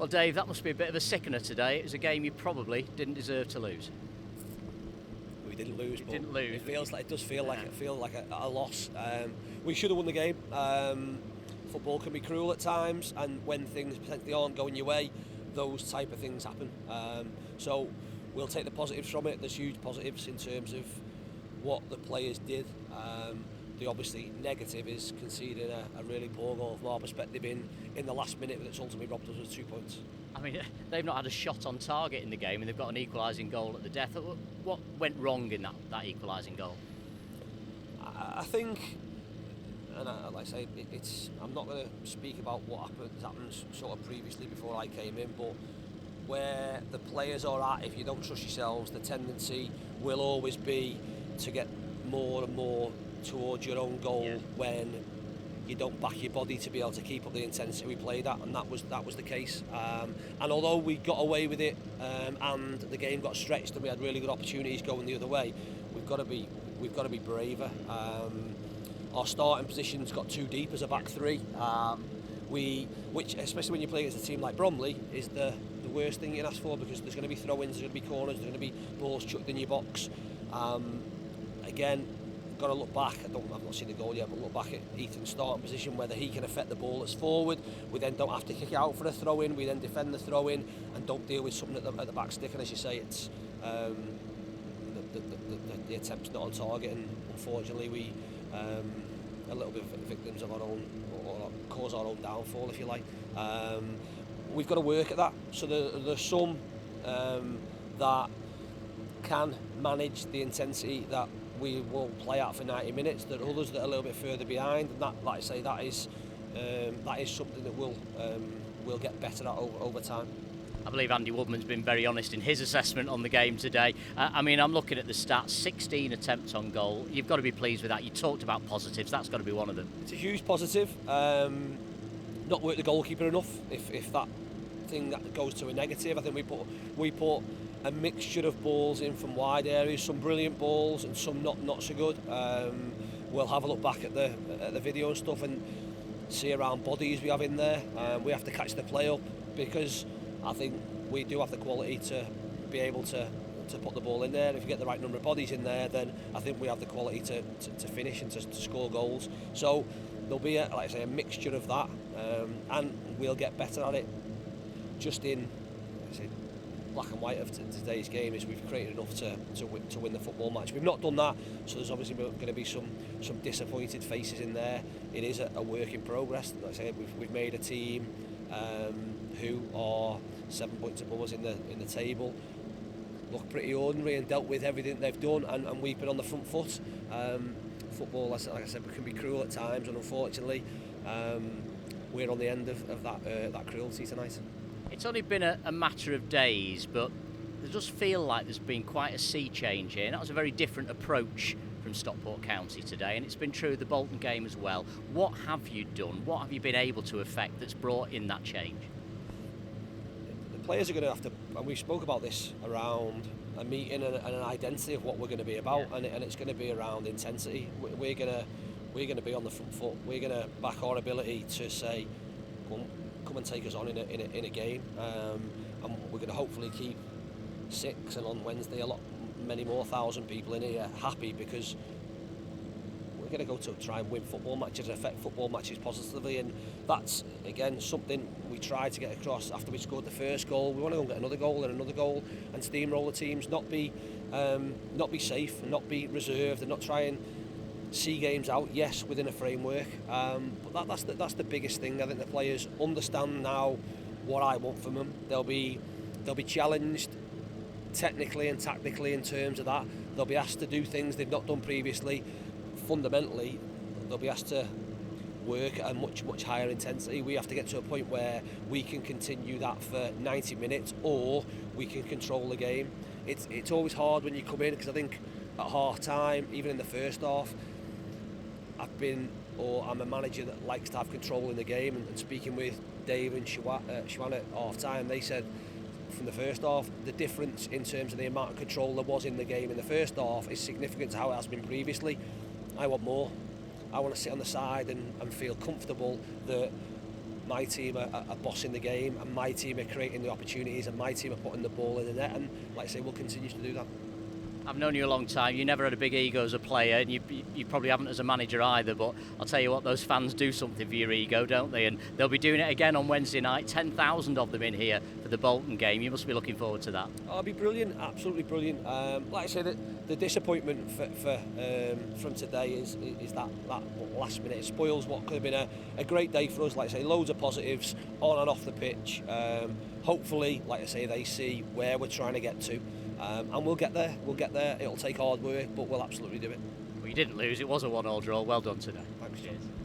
Well, Dave, that must be a bit of a sickener today. It was a game you probably didn't deserve to lose. We didn't lose, but didn't lose. It does feel like a loss. We should have won the game. Football can be cruel at times, and when things potentially aren't going your way, those type of things happen. So we'll take the positives from it. There's huge positives in terms of what the players did. The obviously negative is conceding a really poor goal from our perspective in the last minute that's ultimately robbed us of 2 points. I mean, they've not had a shot on target in the game, and they've got an equalising goal at the death. What went wrong in that equalising goal? I think, and like I say, I'm not going to speak about what happened sort of previously before I came in, but where the players are at, if you don't trust yourselves, the tendency will always be to get more and more towards your own goal when you don't back your body to be able to keep up the intensity we played at, and that was the case. And although we got away with it, and the game got stretched, and we had really good opportunities going the other way, we've got to be braver. Our starting positions got too deep as a back three, which especially when you play against a team like Bromley is the worst thing you can ask for, because there's going to be throw-ins, there's going to be corners, there's going to be balls chucked in your box. Again, got to look back. I've not seen the goal yet, but look back at Ethan's starting position, whether he can affect the ball that's forward. We then don't have to kick it out for a throw-in. We then defend the throw-in and don't deal with something at the back stick. And as you say, it's the attempt's not on target, and unfortunately we a little bit victims of our own, or cause our own downfall, if you like. We've got to work at that. So there's some that can manage the intensity that we will play out for 90 minutes. There are others that are a little bit further behind, and that, like I say, that is something that we'll get better at over time. I believe Andy Woodman's been very honest in his assessment on the game today. I mean, I'm looking at the stats, 16 attempts on goal. You've got to be pleased with that. You talked about positives, that's got to be one of them. It's a huge positive. Not work the goalkeeper enough, if that thing that goes to a negative. I think we put a mixture of balls in from wide areas, some brilliant balls and some not so good. We'll have a look back at the video and stuff and see around bodies we have in there. We have to catch the play up, because I think we do have the quality to be able to put the ball in there. If you get the right number of bodies in there, then I think we have the quality to finish and to score goals. So there'll be a mixture of that, and we'll get better at it. Just in black and white of today's game is we've created enough to win the football match. We've not done that, so there's obviously going to be some disappointed faces in there. It is a work in progress. Like I say, we've made a team who are 7 points above us in the table, look pretty ordinary and dealt with everything they've done, and we've been on the front foot. Football, like I said, can be cruel at times, and unfortunately we're on the end of that cruelty tonight. It's only been a matter of days, but it does feel like there's been quite a sea change here. And that was a very different approach from Stockport County today, and it's been true of the Bolton game as well. What have you done? What have you been able to effect that's brought in that change? The players are going to have to, and we spoke about this around a meeting and an identity of what we're going to be about, and it's going to be around intensity. We're going to be on the front foot. We're going to back our ability to say, come and take us on in a game, and we're going to hopefully keep 6, and on Wednesday many more thousand people in here happy, because we're going to go to try and win football matches, affect football matches positively, and that's again something we tried to get across after we scored the first goal. We want to go and get another goal and steamroll the teams, not be safe and not be reserved and not try and see games out, yes, within a framework, but that's the biggest thing. I think the players understand now what I want from them. They'll be challenged technically and tactically in terms of that. They'll be asked to do things they've not done previously. Fundamentally, they'll be asked to work at a much higher intensity. We have to get to a point where we can continue that for 90 minutes, or we can control the game. It's always hard when you come in, because I think at half time, even in the first half, I'm a manager that likes to have control in the game, and speaking with Dave and Shwan at half time, they said from the first half the difference in terms of the amount of control there was in the game in the first half is significant to how it has been previously. I want more. I want to sit on the side and feel comfortable that my team are bossing the game, and my team are creating the opportunities, and my team are putting the ball in the net, and like I say, we'll continue to do that. I've known you a long time. You never had a big ego as a player, and you probably haven't as a manager either. But I'll tell you what, those fans do something for your ego, don't they? And they'll be doing it again on Wednesday night. 10,000 of them in here for the Bolton game. You must be looking forward to that. Oh, it'll be brilliant, absolutely brilliant. Like I say, the disappointment from today is that last minute. It spoils what could have been a great day for us. Like I say, loads of positives on and off the pitch. Hopefully, like I say, they see where we're trying to get to. And we'll get there. It'll take hard work, but we'll absolutely do it. Well, you didn't lose. It was a 1-1 draw. Well done today. Thanks, Cheers.